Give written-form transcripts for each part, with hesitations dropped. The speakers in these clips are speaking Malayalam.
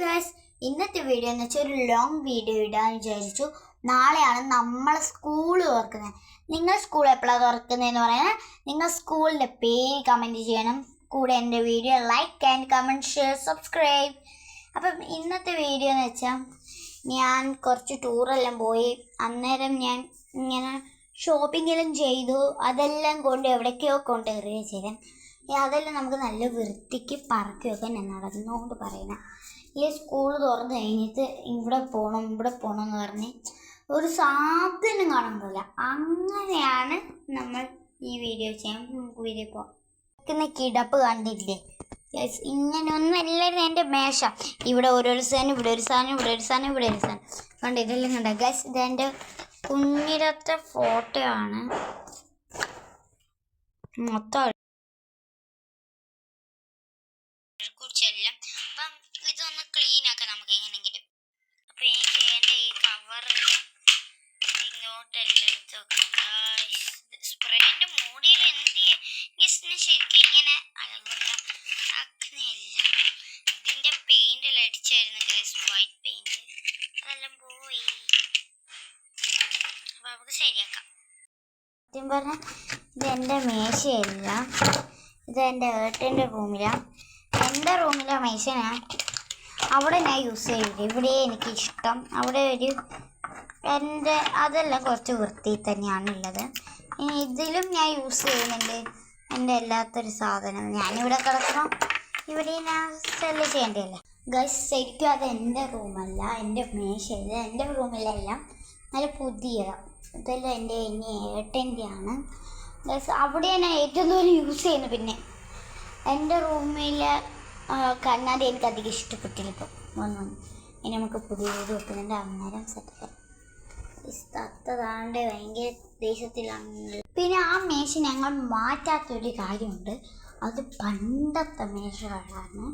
ഗൈസ്, ഇന്നത്തെ വീഡിയോ എന്ന് വെച്ചാൽ ഒരു ലോങ് വീഡിയോ ഇടാൻ വിചാരിച്ചു. നാളെയാണ് നമ്മളെ സ്കൂൾ തുറക്കുന്നത്. നിങ്ങൾ സ്കൂൾ എപ്പോഴാണ് തുറക്കുന്നതെന്ന് പറയാൻ നിങ്ങൾ സ്കൂളിൻ്റെ പേര് കമൻറ്റ് ചെയ്യണം. കൂടെ എൻ്റെ video like and comment share subscribe. അപ്പം ഇന്നത്തെ വീഡിയോ എന്ന് വെച്ചാൽ ഞാൻ കുറച്ച് ടൂറെല്ലാം പോയി. അന്നേരം ഞാൻ ഇങ്ങനെ ഷോപ്പിങ്ങെല്ലാം ചെയ്തു. അതെല്ലാം കൊണ്ട് എവിടേക്കോ കൊണ്ട് എറിയുക ചെയ്തേ. അതെല്ലാം നമുക്ക് നല്ല വൃത്തിക്ക് പറക്കി വെക്കാൻ ഞാൻ നടന്നുകൊണ്ട് പറയുന്നത്. ഈ സ്കൂൾ തുറന്ന് കഴിഞ്ഞിട്ട് ഇവിടെ പോകണം എന്ന് പറഞ്ഞ് ഒരു സാധനം കാണാൻ പോകില്ല. അങ്ങനെയാണ് നമ്മൾ ഈ വീഡിയോ ചെയ്യാൻ. നമുക്ക് വീഡിയോ പോകാം. കിടപ്പ് കണ്ടില്ലേ? ഇങ്ങനെയൊന്നും എല്ലാവരും എൻ്റെ മേശ. ഇവിടെ ഓരോരു സാധനം, ഇവിടെ ഒരു സാധനം, ഇവിടെ ഒരു സാധനം, ഇവിടെ ഒരു സാധനം കണ്ട് ഇതെല്ലാം കണ്ട ഗൈസ്. ഇതെൻ്റെ കുഞ്ഞിരത്തെ ഫോട്ടോ ആണ്. മൊത്തം കുറിച്ചെല്ലാം. അപ്പം ഇതൊന്ന് ക്ലീൻ ആക്കാം നമുക്ക് എങ്ങനെയെങ്കിലും. അപ്പം എനിക്ക് ചെയ്യേണ്ട ഈ കവറിൽ ഇങ്ങോട്ടെല്ലാം എടുത്ത് വെക്കാം. സ്പ്രേൻ്റെ മൂടിയിൽ എന്ത് ശരിക്കും ഇങ്ങനെ അതുകൊണ്ട് ആക്കുന്നില്ല. ഇതിൻ്റെ പെയിൻ്റെല്ലാം അടിച്ചായിരുന്നു ഗൈസ്, വൈറ്റ് പെയിൻറ്റ്. അതെല്ലാം പോയി. അപ്പം നമുക്ക് ശരിയാക്കാം. സത്യം പറഞ്ഞാൽ ഇതെൻ്റെ മേശയല്ല, ഇതെൻ്റെ ഏട്ടൻ്റെ റൂമിലാണ്. എൻ്റെ റൂമിലെ മേശ അവിടെ ഞാൻ യൂസ് ചെയ്യില്ല. ഇവിടെ എനിക്കിഷ്ടം. അവിടെ എൻ്റെ അതെല്ലാം കുറച്ച് വൃത്തി തന്നെയാണുള്ളത്. ഇനി ഇതിലും ഞാൻ യൂസ് ചെയ്യുന്നുണ്ട് എൻ്റെ എല്ലാത്തൊരു സാധനം. ഞാനിവിടെ കിടക്കണം, ഇവിടെ ഞാൻ സെല്ല് ചെയ്യേണ്ടതല്ല ഗൈസ്. ശരിക്കും അത് എൻ്റെ റൂമല്ല, എൻ്റെ മേശയില്ല. എൻ്റെ റൂമിലെല്ലാം നല്ല പുതിയതാണ്. ഇതെല്ലാം എൻ്റെ ഇനി ഏട്ടൻ്റെയാണ് ഗൈസ്. അവിടെ ഞാൻ ഏറ്റവും കൂടുതൽ യൂസ് ചെയ്യുന്നു. പിന്നെ എൻ്റെ റൂമിലെ കണ്ണാടി എനിക്ക് അധികം ഇഷ്ടപ്പെട്ടില്ല. ഇപ്പം ഇനി നമുക്ക് പുതിയ വീട് വെക്കുന്നുണ്ട്. അന്നേരം സെറ്റ് തത്തതാണ്ട് ഭയങ്കര ദേശത്തിലാണ്. പിന്നെ ആ മേശ ഞങ്ങൾ മാറ്റാത്തൊരു കാര്യമുണ്ട്. അത് പണ്ടത്തെ മേശകളാണ്.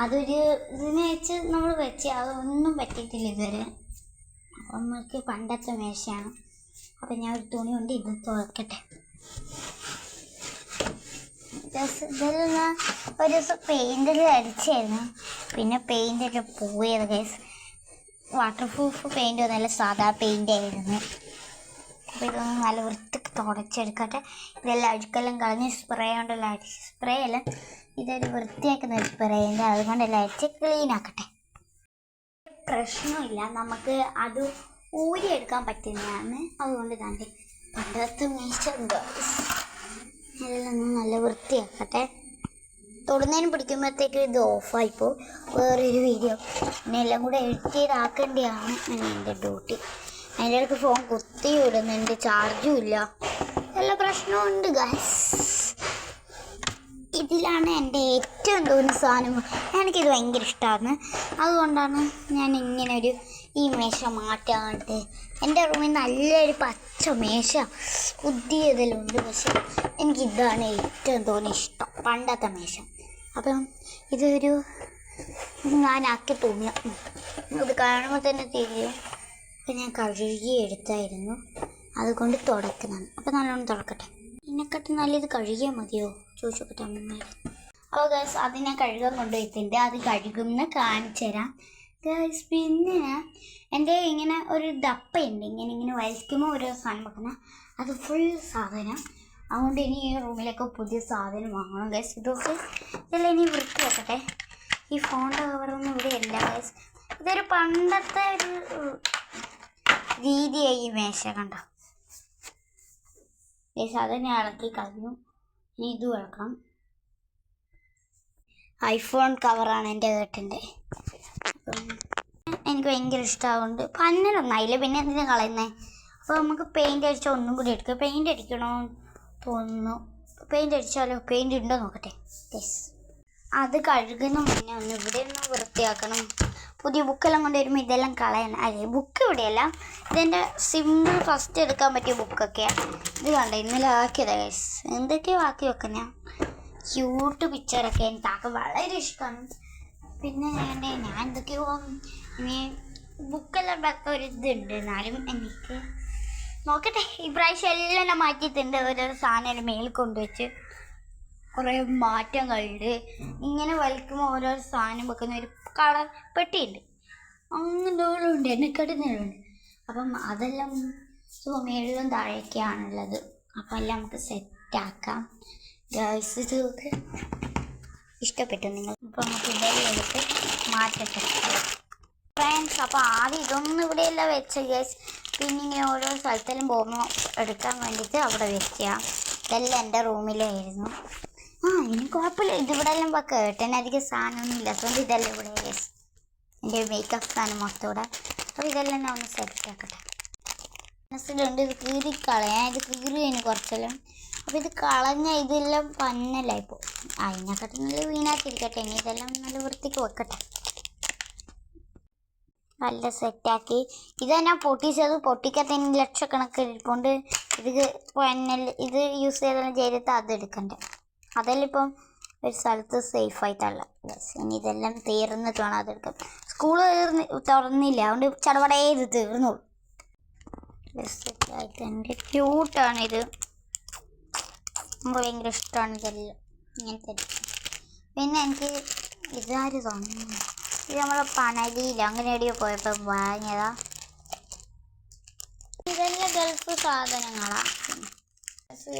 അതൊരു ഇതിനെ വെച്ച് നമ്മൾ വെച്ച് അതൊന്നും പറ്റിയിട്ടില്ല ഇതുവരെ. അപ്പം നമുക്ക് പണ്ടത്തെ മേശയാണ്. അപ്പം ഞാൻ ഒരു തുണി കൊണ്ട് ഇത് തുറക്കട്ടെ. ഇതെല്ലാം ഒരു ദിവസം പെയിൻറ്റിൽ അടിച്ചായിരുന്നു. പിന്നെ പെയിൻ്റൊക്കെ പോയത് ഗൈസ്. വാട്ടർ പ്രൂഫ് പെയിൻ്റ് ഒന്നല്ല, സാധാ പെയിൻ്റ് ആയിരുന്നു. അപ്പോൾ ഇതൊന്ന് നല്ല വൃത്തിക്ക് തുടച്ചെടുക്കട്ടെ. ഇതെല്ലാം അഴുക്കെല്ലാം കളഞ്ഞ് സ്പ്രേ കൊണ്ടെല്ലാം അടിച്ച്, സ്പ്രേ അല്ല ഇതൊരു വൃത്തിയാക്കുന്ന ഒരു സ്പ്രേൻ്റെ, അതുകൊണ്ടെല്ലാം അടിച്ച് ക്ലീൻ ആക്കട്ടെ. പ്രശ്നമില്ല, നമുക്ക് അത് ഊരിയെടുക്കാൻ പറ്റുന്നതാണ്. അതുകൊണ്ട് തന്നെ പണ്ടത്തെ മേശ എല്ലാം നല്ല വൃത്തിയാക്കട്ടെ. തൊടുന്നതിനും പിടിക്കുമ്പോഴത്തേക്ക് ഇത് ഓഫായിപ്പോൾ വേറൊരു വീഡിയോ പിന്നെ എല്ലാം കൂടെ എഡിറ്റ് ചെയ്താക്കേണ്ടതാണ് എൻ്റെ ഡ്യൂട്ടി. അതിൻ്റെ ഇടയ്ക്ക് ഫോൺ കുത്തി വിടുന്നുണ്ട്, ചാർജും ഇല്ല, എല്ലാ പ്രശ്നമുണ്ട് ഗൈസ്. ഇതിലാണ് എൻ്റെ ഏറ്റവും തോന്നുന്ന സാധനം. എനിക്കിത് ഭയങ്കര ഇഷ്ടമാണ്. അതുകൊണ്ടാണ് ഞാൻ ഇങ്ങനെ ഈ മേശ മാറ്റാണ്ട്. എൻ്റെ റൂമിൽ നല്ലൊരു പച്ച മേശ പുതിയതിലുണ്ട്. പക്ഷെ എനിക്കിതാണ് ഏറ്റവും തോന്നിയ ഇഷ്ടം, പണ്ടത്തെ മേശ. അപ്പം ഇതൊരു ഞാനാക്കി തോന്നിയ ഇത് കാണുമ്പോൾ തന്നെ തിരിയും. അപ്പം ഞാൻ കഴുകി എടുത്തായിരുന്നു, അതുകൊണ്ട് തുടക്കുന്നതാണ്. അപ്പം നല്ലോണം തുടക്കട്ടെ. ഇതിനെക്കാട്ടി നല്ലത് കഴുകിയാൽ മതിയോ ചോദിച്ചോക്കട്ടെ അമ്മമാർ. അപ്പോൾ ഗൈസ് അത് ഞാൻ കഴുകാൻ കൊണ്ടുപോയിട്ടുണ്ട്. അത് കഴുകുന്ന കാണിച്ചു തരാം ഗൈസ്. പിന്നെ എൻ്റെ ഇങ്ങനെ ഒരു ഡപ്പയുണ്ട്, ഇങ്ങനെ വലിക്കുമ്പോൾ ഒരു സാധനം വെക്കുന്ന, അത് ഫുൾ സാധനം. അതുകൊണ്ട് ഇനി ഈ റൂമിലൊക്കെ പുതിയ സാധനം വാങ്ങണം ഗൈസ്. ഇതൊക്കെ ഇതെല്ലാം ഇനി വൃത്തിയാക്കട്ടെ. ഈ ഫോണിൻ്റെ കവറൊന്നും ഇവിടെ ഇല്ല ഗൈസ്. ഇതൊരു പണ്ടത്തെ ഒരു രീതിയായി ഈ മേശ കണ്ടോ ഗൈസ്. അതിനെ ഇളക്കി കളഞ്ഞു. ഇനി ഇത് ഇളക്കണം. ഐഫോൺ കവറാണ് എൻ്റെ കേട്ടിൻ്റെ. അപ്പം എനിക്ക് ഭയങ്കര ഇഷ്ടമാകുന്നുണ്ട്. പന്നലൊന്നായില്ല, പിന്നെ എന്തിനാ കളയുന്നത്? അപ്പോൾ നമുക്ക് പെയിൻ്റ് അടിച്ചാൽ ഒന്നും കൂടി എടുക്കുക. പെയിൻ്റ് അടിക്കണമെന്ന് തോന്നുന്നു. പെയിൻ്റ് അടിച്ചാലോ? പെയിൻ്റ് ഉണ്ടോ നോക്കട്ടെ യെസ്. അത് കഴുകുന്ന മുന്നേ ഒന്ന് ഇവിടെ ഒന്ന് വൃത്തിയാക്കണം. പുതിയ ബുക്കെല്ലാം കൊണ്ട് വരുമ്പോൾ ഇതെല്ലാം കളയണം. അല്ലേ, ബുക്ക് ഇവിടെയല്ല, ഇതെൻ്റെ സിമ്പിൾ ഫസ്റ്റ് എടുക്കാൻ പറ്റിയ ബുക്കൊക്കെയാണ്. ഇത് കണ്ട ഇന്നലെ ആക്കിയതാണ് ഗൈസ്. എന്തൊക്കെയോ ആക്കി വെക്കുന്ന ക്യൂട്ട് പിക്ചറൊക്കെ എനിക്ക് ആക്കാൻ വളരെ ഇഷ്ടമാണ്. പിന്നെ ഞാൻ എന്തൊക്കെയോ ഇനി ബുക്കെല്ലാം വെക്കാൻ ഒരു ഇതുണ്ട്. എന്നാലും എനിക്ക് നോക്കട്ടെ. ഈ പ്രാവശ്യം എല്ലാം ഞാൻ മാറ്റിയിട്ടുണ്ട്. ഒരു സാധനം മേൽ കൊണ്ടുവച്ച് കുറേ മാറ്റങ്ങളുണ്ട്. ഇങ്ങനെ വലിക്കുമ്പോൾ ഓരോ സാധനം വെക്കുന്ന ഒരു കളർ പെട്ടിയുണ്ട്, അങ്ങനെയുണ്ട്, എന്നെക്കാട്ടി നേരമുണ്ട്. അപ്പം അതെല്ലാം മേളിലും താഴേക്കാണുള്ളത്. അപ്പം എല്ലാം നമുക്ക് സെറ്റാക്കാം. ഗൈസ് ഇതൊക്കെ ഇഷ്ടപ്പെട്ടു നിങ്ങൾ? അപ്പം നമുക്ക് ഇതെല്ലാം എടുത്ത് മാറ്റട്ടെ ഫ്രണ്ട്സ്. അപ്പോൾ ആദ്യം ഇതൊന്നും ഇവിടെയെല്ലാം വെച്ച ഗൈസ്. പിന്നെ ഇങ്ങനെ ഓരോ സ്ഥലത്തെല്ലാം പോകുമ്പോൾ എടുക്കാൻ വേണ്ടിയിട്ട് അവിടെ വെക്കുക. ഇതെല്ലാം എൻ്റെ റൂമിലായിരുന്നു. ഇനി കുഴപ്പമില്ല, ഇതിവിടെ എല്ലാം വെക്കുക. ഏട്ടനധികം സാധനമൊന്നുമില്ല, അതുകൊണ്ട് ഇതെല്ലാം ഇവിടെ ഗൈസ്. എൻ്റെ മേക്കപ്പ് സാധനം മൊത്തം ഇവിടെ. അപ്പോൾ ഇതെല്ലാം ഞാൻ ഒന്ന് സെറ്റ് ആക്കട്ടെ. മനസ്സിലുണ്ട് ഇത് കീറിക്കളയാൻ. ഇത് കീറി കഴിഞ്ഞ് കുറച്ചെല്ലാം. അപ്പോൾ ഇത് കളഞ്ഞ ഇതെല്ലാം പന്നലായിപ്പോൾ. അതിനെക്കാട്ടി നല്ല വീണാക്കിയിരിക്കട്ടെ. ഇനി ഇതെല്ലാം നല്ല വൃത്തിക്ക് വെക്കട്ടെ. നല്ല സെറ്റാക്കി. ഇതെന്നാ പൊട്ടിച്ചത്, പൊട്ടിക്കത്തിന് ലക്ഷക്കണക്കിന് ഇരിപ്പുണ്ട്. ഇത് യൂസ് ചെയ്തെല്ലാം ചെയ്തിട്ട് അതെടുക്കണ്ടേ. അതെല്ലാം ഇപ്പം ഒരു സ്ഥലത്ത് സേഫായി തള്ളാം. ഇനി ഇതെല്ലാം തീർന്നിട്ട് വേണം അതെടുക്കാൻ. സ്കൂള് തുറന്നില്ല, അതുകൊണ്ട് ചടപടേ ഇത് തീർന്നോളൂ. സെറ്റായിട്ട് എൻ്റെ ക്യൂട്ടാണിത്. നമുക്ക് ഭയങ്കര ഇഷ്ടമാണ് ഇതെല്ലാം ഇങ്ങനത്തെ. പിന്നെ എനിക്ക് ഇതാര് തോന്നുന്നു, ഇത് നമ്മളെ പണലിയിൽ അങ്ങനെ എവിടെയോ പോയപ്പോൾ വാങ്ങിയതാ. ഇതെല്ലാം ഗൾഫ് സാധനങ്ങളാണ്.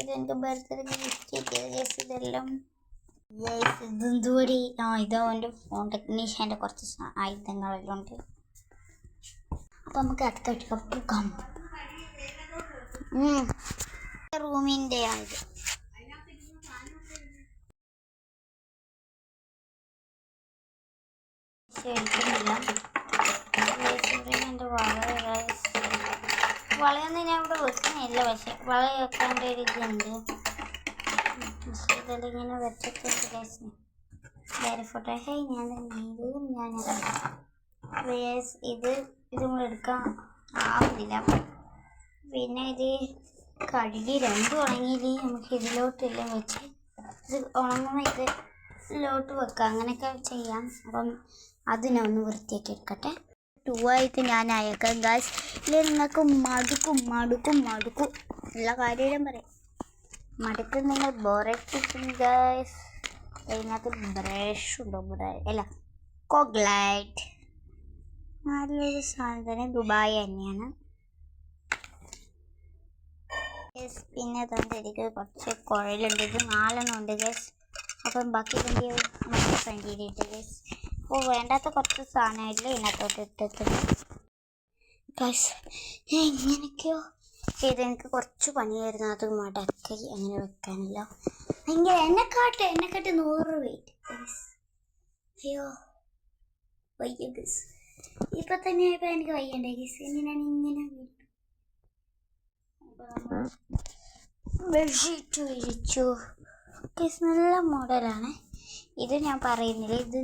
ഇതെനിക്ക് ബർത്ത്ഡേക്ക് ഗിഫ്റ്റ് കിട്ടിയത്. ഇതെല്ലാം ഇതെന്തൂടി ഇതോ എൻ്റെ ഫോൺ ടെക്നീഷ്യൻ്റെ കുറച്ച് ആയുധങ്ങളെല്ലാം ഉണ്ട്. അപ്പം നമുക്ക് അടുത്തെടുക്കാം പോകാം. റൂമിൻ്റെ ആയത് എടുക്കുന്നില്ല. എൻ്റെ വളയൊന്നും ഞാൻ ഇവിടെ വെക്കുന്നില്ല, പക്ഷെ വള വെക്കേണ്ട ഒരു ഇതുണ്ട്. ഇതെല്ലാം ഇങ്ങനെ വെച്ചിട്ടുണ്ട് ഗൈസ്. വേറെ ഫോട്ടോ ഞാൻ ഇത് നമ്മളെടുക്കാൻ ആവില്ല. പിന്നെ ഇത് കഴുകി രണ്ടും ഉണങ്ങിയിട്ട് നമുക്ക് ഇതിലോട്ടെല്ലാം വെച്ച് ഇത് ഉണങ്ങുമ്പോൾ ഇതിലോട്ട് വെക്കാം. അങ്ങനെയൊക്കെ ചെയ്യാം. അപ്പം അതിനൊന്ന് വൃത്തിയാക്കി എടുക്കട്ടെ. 2 ആയിട്ട് ഞാൻ അയക്കാം ഗൈസ്. ഇല്ലെങ്കിൽ നിങ്ങൾക്ക് മടുക്കും എല്ലാ കാര്യവും പറയാം. മടുക്കും, നിങ്ങൾ ബോറടിക്കും ഗൈസ്. അതിനകത്ത് ബ്രഷ് ഉണ്ടോ? അല്ല, കോഗ്ലൈറ്റ് നല്ലൊരു സാധനം, ദുബായ് തന്നെയാണ്. പിന്നെ തന്നിരിക്കും കുറച്ച് കുഴലുണ്ട്. ഇത് 4 ഉണ്ട് ഗൈസ്. അപ്പം ബാക്കി നമ്മുടെ ഫ്രണ്ടിലിട്ട് ഗൈസ്. അപ്പോൾ വേണ്ടാത്ത കുറച്ച് സാധനമില്ല ഇതിനകത്തോട്ട് ഇട്ടിട്ടുണ്ട് ഗൈസ്. ഞാൻ ഇങ്ങനെയൊക്കെയോ ചെയ്തെനിക്ക് കുറച്ച് പണിയായിരുന്നു. അത് മടക്കി അങ്ങനെ വെക്കാനില്ല. ഭയങ്കര എന്നെക്കാട്ട് 100 വെയിറ്റ് ഗൈസ്. അയ്യോ വയ്യ ഗൈസ്. ഇപ്പം തന്നെ ഇപ്പം എനിക്ക് വയ്യണ്ടേ ഗൈസ്. ഇനി ഞാൻ ഇങ്ങനെ ബെഡ്ഷീറ്റ് വിരിച്ചു ഗൈസ്. നല്ല മോഡലാണ് ഇത്. ഞാൻ പറയുന്നില്ല, ഇത്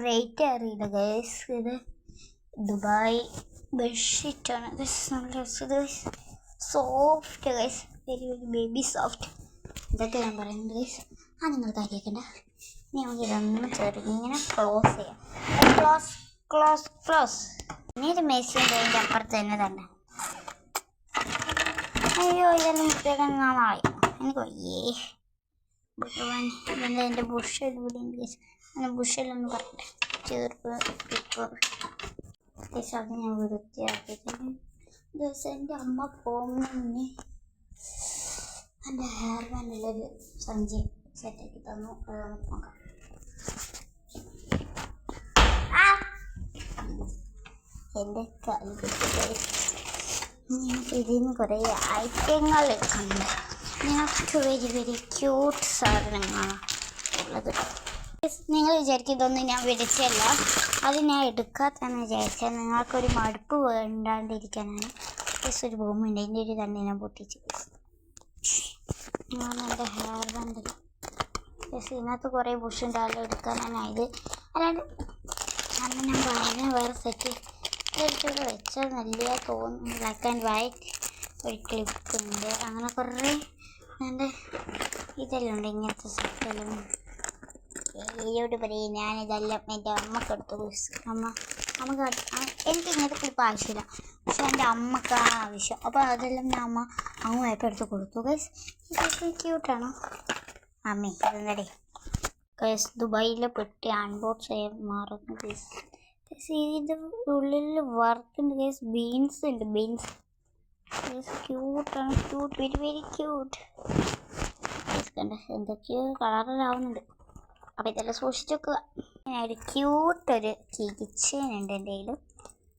റേറ്റ് അറിയില്ല ഗൈസ്. ഇത് ദുബായ് ബെഡ്ഷീറ്റാണ്. നല്ല soft guys, very baby soft. ഇതൊക്കെ ഞാൻ പറയുന്നത് ഗൈസ്. നിങ്ങൾ കാര്യമാക്കണ്ട. ഇനി നമുക്ക് ഇതൊന്നും ചെറുങ്ങനെ ക്ലോസ് ചെയ്യാം. ക്ലോസ്. ഇനി ഒരു മെഷീൻ അതിൻ്റെ അപ്പുറത്ത് തന്നെ. അയ്യോ ഇതെല്ലാം മുട്ടയുടെ നാളായി. എനിക്ക് വയ്യേ. എൻ്റെ ബുഷെല്ലാം കൂടി ഗൈസ്. ബുഷെല്ലൊന്ന് പറയട്ടെ. ചെറുപ്പ് ഗൈസ്. അത് ഞാൻ വൃത്തിയാക്കിയിട്ടുണ്ട് ഗൈസ്. എൻ്റെ അമ്മ പോകുന്ന മുന്നേ എൻ്റെ ഹെയർ ബാൻഡിലൊരു സഞ്ചി സെറ്റാക്കി തന്നു. അത് നമുക്ക് നോക്കാം. എൻ്റെ കാല് ഇതിൽ നിന്ന് കുറേ ഐറ്റങ്ങൾ കണ്ട് ഞങ്ങൾക്ക് വെരി ക്യൂട്ട് സാധനങ്ങളാണ് ഉള്ളത്. നിങ്ങൾ വിചാരിക്കും ഇതൊന്നും ഞാൻ വിളിച്ചല്ല, അത് ഞാൻ എടുക്കാത്തതെന്ന് വിചാരിച്ചാൽ നിങ്ങൾക്കൊരു മടുപ്പ് വേണ്ടാണ്ടിരിക്കാനാണ്. ഒരു ഭൂമിയുണ്ട്, എൻ്റെ ഒരു തന്നെ ഞാൻ പൊട്ടിച്ച്. ഞാൻ എൻ്റെ ഹെയർ ബാൻഡിൽ ഇതിനകത്ത് കുറേ ബുഷുണ്ട്, അതെല്ലാം എടുക്കാനായത്. അല്ലാണ്ട് അന്ന് ഞാൻ പറഞ്ഞ വേറെ സെറ്റ് എടുത്തിട്ട് വെച്ചാൽ നല്ല തോന്നുന്നു. ബ്ലാക്ക് ആൻഡ് വൈറ്റ് ഒരു ക്ലിപ്പ് ഉണ്ട്. അങ്ങനെ കുറേ എൻ്റെ ഇതെല്ലാം ഉണ്ട്. ഇങ്ങനത്തെ സെറ്റെല്ലാം ഏയോട് പറയും. ഞാനിതെല്ലാം എൻ്റെ അമ്മക്കെടുത്തു. നമുക്ക് എനിക്ക് ഇങ്ങനത്തെ ക്ലിപ്പ് ആവശ്യമില്ല, പക്ഷെ എൻ്റെ അമ്മക്കാണ് ആവശ്യം. അപ്പോൾ അതെല്ലാം ഞാൻ അമ്മ പോയപ്പോൾ എടുത്ത് കൊടുത്തു ഗൈസ്. ഇതൊക്കെ ക്യൂട്ടാണോ? അമ്മേ ഇതെന്തടേ ഗൈസ് ദുബായിലെ പെട്ടി അൺബോക്സ് ചെയ്യാൻ മാറുന്നു ഗൈസ്. ഇതിൻ്റെ ഉള്ളിൽ വർക്കുണ്ട് ഗൈസ്. ബീൻസ് ഉണ്ട്. ബീൻസ് ക്യൂട്ടാണ്. Cute, very very cute. കണ്ട എന്തൊക്കെയോ കളറിലാവുന്നുണ്ട്. അപ്പോൾ ഇതെല്ലാം സൂക്ഷിച്ച് വെക്കുക. ഒരു ക്യൂട്ടൊരു കിച്ചൻ ഉണ്ട് എൻ്റെ കയ്യിൽ.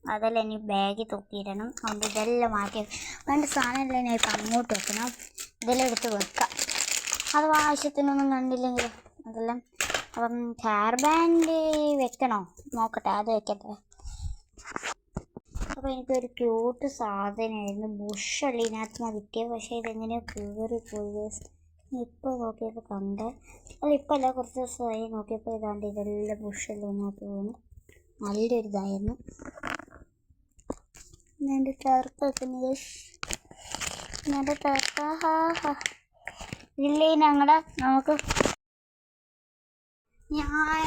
അതെല്ലാം ഇനി ബാഗിൽ തൂക്കിയിടണം. അതുകൊണ്ട് ഇതെല്ലാം മാറ്റി വേണ്ട സാധനമെല്ലാം ഞാൻ ഇപ്പം അങ്ങോട്ട് വെക്കണം. ഇതെല്ലാം എടുത്ത് വെക്കാം. അത് ആവശ്യത്തിനൊന്നും കണ്ടില്ലെങ്കിൽ അതെല്ലാം. അപ്പം ഹെയർ ബാൻഡ് വെക്കണോ നോക്കട്ടെ, അത് വെക്കട്ടെ. അപ്പോൾ എനിക്കൊരു ക്യൂട്ട് സാധനമായിരുന്നു. ബുഷല്ല ഇതിനകത്ത് നിന്ന് കിട്ടിയത്. പക്ഷേ ഇതെങ്ങനെയോ കയറി പോയി. ഇപ്പോൾ നോക്കിയപ്പോൾ കണ്ട് അല്ല, ഇപ്പം അല്ല, കുറച്ച് ദിവസമായി നോക്കിയപ്പോൾ ഇതാണ്ട് ഇതെല്ലാം ബുഷെല്ലാം ഇതിനകത്ത് പോകുന്നു. നല്ലൊരു ഇതായിരുന്നു. എൻ്റെ ടർക്ക വെക്കുന്നത് ഞങ്ങളുടെ ടർക്ക. ഇതില്ലേ ഞങ്ങളുടെ നമുക്ക് ഞാൻ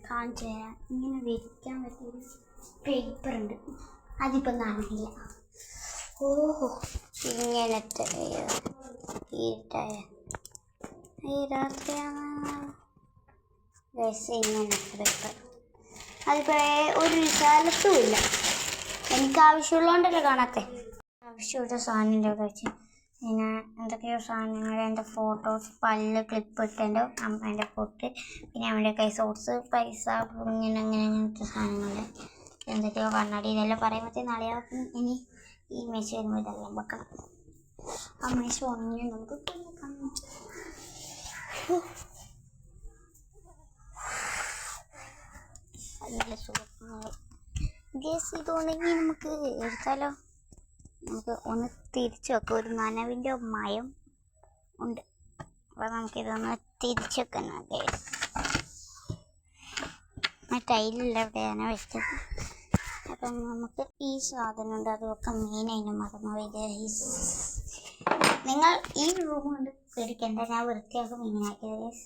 കാണിച്ചു തരാം. ഇങ്ങനെ വെക്കാൻ പറ്റിയൊരു പേപ്പർ ഉണ്ട്. അതിപ്പം കാണില്ല. ഓഹോ, ഇങ്ങനത്തെ ഈട്ടായ ഈ രാത്രിയാണ് ഇങ്ങനത്തെ പേപ്പർ. അതിപ്പോൾ ഒരു സ്ഥലത്തും ഇല്ല. എനിക്ക് ആവശ്യമുള്ളതുകൊണ്ടല്ലേ കാണാത്തെ. ആവശ്യമുള്ള സാധനത്തിൻ്റെ അവിടെ വെച്ച് പിന്നെ എന്തൊക്കെയോ സാധനങ്ങൾ, എൻ്റെ ഫോട്ടോസ്, പല്ല് ക്ലിപ്പ് ഇട്ടെൻ്റെ അമ്മേൻ്റെ പൊട്ട്, പിന്നെ അവൻ്റെ കൈ സോട്സ്, പൈസ, അങ്ങനത്തെ സാധനങ്ങൾ, എന്തൊക്കെയോ കണ്ണാടി, ഇതെല്ലാം പറയുമ്പോഴത്തേ നാളെയാവും. ഇനി ഈ മേശ വരുമ്പോൾ ഇതെല്ലാം വെക്കണം. ആ മേശ ഉണങ്ങി നമുക്ക് നല്ല സുഖങ്ങൾ. ഗ്യാസ് ഇത് ഉണങ്ങി നമുക്ക് എടുത്താലോ. നമുക്ക് ഒന്ന് തിരിച്ചു വെക്കാം. ഒരു നനവിൻ്റെ മയം ഉണ്ട്. അപ്പോൾ നമുക്കിതൊന്ന് തിരിച്ചു വെക്കണം ഗ്യാസ്. ആ ടൈലില്ല, എവിടെയാണ് വെച്ചത്. അപ്പം നമുക്ക് ഈ സാധനം ഉണ്ട്, അതൊക്കെ മെയിനായിട്ട് മറന്നുപോയി ഗ്യാസ്. നിങ്ങൾ ഈ റൂം കൊണ്ട് പേടിക്കണ്ട, ഞാൻ വൃത്തിയാക്കും ഇങ്ങനെയാക്കിയത് ഗ്യാസ്.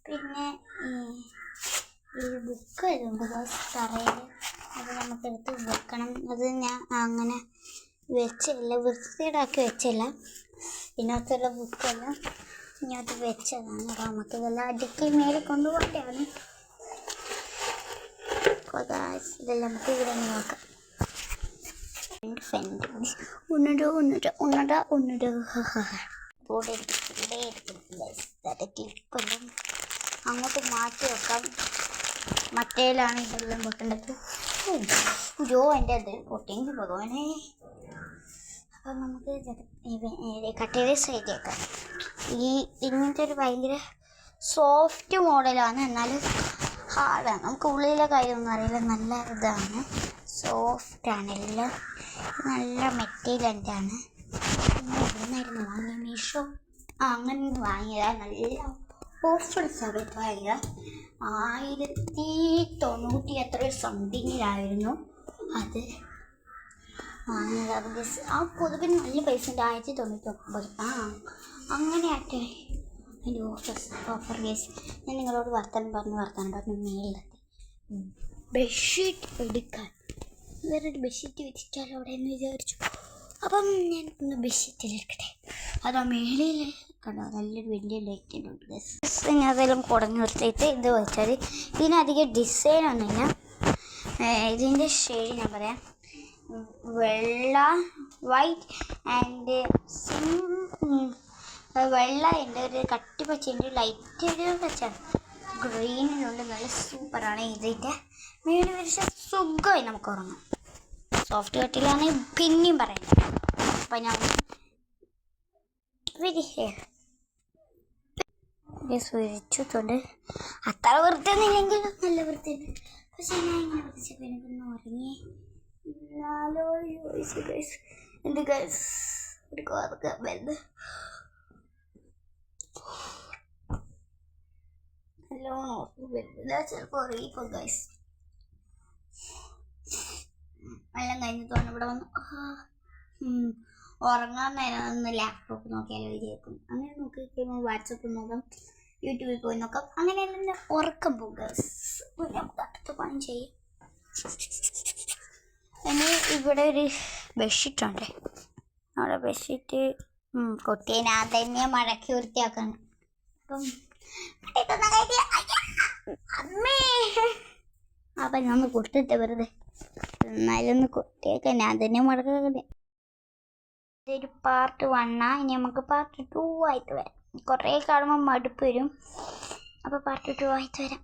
പിന്നെ ഈ ബുക്ക് വരുന്നുണ്ട് ഗ്യാസ് തറയിൽ. അത് നമുക്കെടുത്ത് വെക്കണം. അത് ഞാൻ അങ്ങനെ വെച്ചല്ല, വൃത്തിയേടാക്കി വെച്ചല്ല. ഇതിനകത്തുള്ള ബുക്കെല്ലാം ഇങ്ങോട്ട് വെച്ചതാണ്. അപ്പോൾ നമുക്ക് ഇതെല്ലാം അടുക്കി മേലെ കൊണ്ടുപോകേണ്ടതാണ്. ഇതെല്ലാം നമുക്ക് ഇവിടെ നോക്കാം. ക്ലിപ്പെല്ലാം അങ്ങോട്ട് മാറ്റി വെക്കാം. മറ്റേലാണ് ഇതെല്ലാം വെക്കേണ്ടത്. എൻ്റെ അത് പൊട്ടിയെങ്കിൽ ഭഗവാനെ. അപ്പം നമുക്ക് കട്ടയുടെ സൈഡിലേക്കാം. ഇങ്ങനത്തെ ഒരു ഭയങ്കര സോഫ്റ്റ് മോഡലാണ്, എന്നാലും ഹാർഡാണ്. നമുക്ക് ഉള്ളിലെ കാര്യമൊന്നും അറിയില്ല. നല്ല ഇതാണ്, സോഫ്റ്റാണ് എല്ലാം. നല്ല മെറ്റീരിയലാണ്. പിന്നെ എവിടുന്നായിരുന്നു വാങ്ങിയ മീഷോ അങ്ങനെ വാങ്ങിയതാണ്. നല്ല ഓഫർ സമയത്ത് വാങ്ങിയ 1090 എത്ര സംതിങ്ങിലായിരുന്നു അത് വാങ്ങിയത്. അത് ആ പൊതുവിന് നല്ല പൈസ ഉണ്ട്, 1099. അങ്ങനെ ആട്ടെ അതിൻ്റെ ഓഫർ കേസ്. ഞാൻ നിങ്ങളോട് വർത്താനം പറഞ്ഞു മേളിലെത്തി ബെഡ്ഷീറ്റ് എടുക്കാൻ. വേറൊരു ബെഡ്ഷീറ്റ് വെച്ചിട്ടാലോ അവിടെ എന്ന് വിചാരിച്ചു. അപ്പം ഞാൻ ഒന്ന് ബെഡ്ഷീറ്റിലെടുക്കട്ടെ. അതാ മേളിൽ കണ്ടോ, നല്ലൊരു വലിയ ലൈറ്റ് ഉണ്ട് ഗസ്. ഞാൻ അതെല്ലാം കുടഞ്ഞു നിർത്തിയിട്ട് ഇത് വെച്ചാൽ ഇതിനധികം ഡിസൈനൊന്നുമില്ല. ഇതിൻ്റെ ഷെയ്ഡ് ഞാൻ പറയാം. വെള്ള, വൈറ്റ് ആൻഡ് വെള്ള ഉണ്ട്, ഒരു കട്ടിപ്പച്ചയുണ്ട്, ലൈറ്റ് ഒരു പച്ചാണ്, ഗ്രീനിലുണ്ട്. നല്ല സൂപ്പറാണ്. ഇതിൻ്റെ മേളിൽ വിരിച്ച സുഖമായി നമുക്ക് ഉറങ്ങാം. സോഫ്റ്റ് കട്ടിലാണെങ്കിൽ പിന്നെയും പറയാം. അപ്പം ഞാൻ വിരിച്ചിട്ടുണ്ട്. അത്ര വൃത്തിയൊന്നുമില്ലെങ്കിൽ നല്ല വൃത്തിയുണ്ട്. പക്ഷെ ഞാൻ ഇങ്ങനെ വിളിച്ചപ്പോൾ എനിക്കൊന്ന് ഉറങ്ങി. എന്ത് ഗൈസ് ഒരു കോർക്കാൻ വരുന്നത് നല്ലോണം വരുന്നില്ല. ചിലപ്പോൾ ഉറങ്ങിപ്പോ ഗൈസ്. എല്ലാം കഴിഞ്ഞിട്ട് വന്ന് ഇവിടെ വന്ന് ഉറങ്ങാൻ നേരം ഒന്ന് ലാപ്ടോപ്പ് നോക്കിയാലോ വിചാരിക്കും. അങ്ങനെ നോക്കി കഴിയുമ്പോൾ വാട്സപ്പ് നോക്കാം, യൂട്യൂബിൽ പോയി നോക്കാം. അങ്ങനെയെല്ലാം ഉറക്കം പോകും ഗൈസ്. നമുക്ക് അടുത്ത പണി ചെയ്യും. ഇനി ഇവിടെ ഒരു ബെഡ്ഷീറ്റ് ഉണ്ട്. അവിടെ ബെഡ്ഷീറ്റ് കൊട്ടിയെ ഞാൻ തന്നെ മടക്കി വൃത്തിയാക്കണം. അപ്പം അമ്മേ അപ്പം ഞാൻ ഒന്ന് കൊടുത്തിട്ട് വെറുതെ എന്നാലും ഒന്ന് കുട്ടിയൊക്കെ ഞാൻ തന്നെ മുടക്കല്ലേ. ഇതൊരു പാർട്ട് 1 ഇനി നമുക്ക് പാർട്ട് 2 ആയിട്ട് വരാം. കുറേ കാണുമ്പോൾ മടുപ്പ് വരും. അപ്പോൾ പാർട്ട് 2 ആയിട്ട് വരാം.